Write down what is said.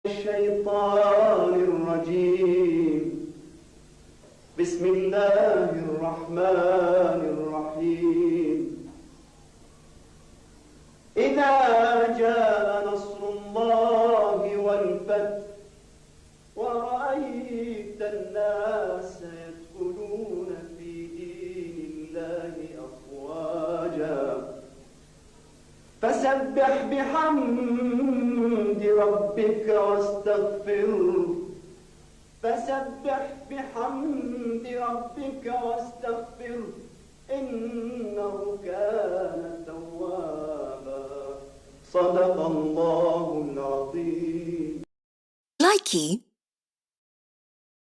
الشيطان الرجيم. بسم الله الرحمن الرحيم. إذا جاء نصر الله والفتح ورأيت الناس يدخلون في دين الله أفواجا فسبح بحمد ربك واستغفره إنه كان توابا. صدق الله العظيم. Likey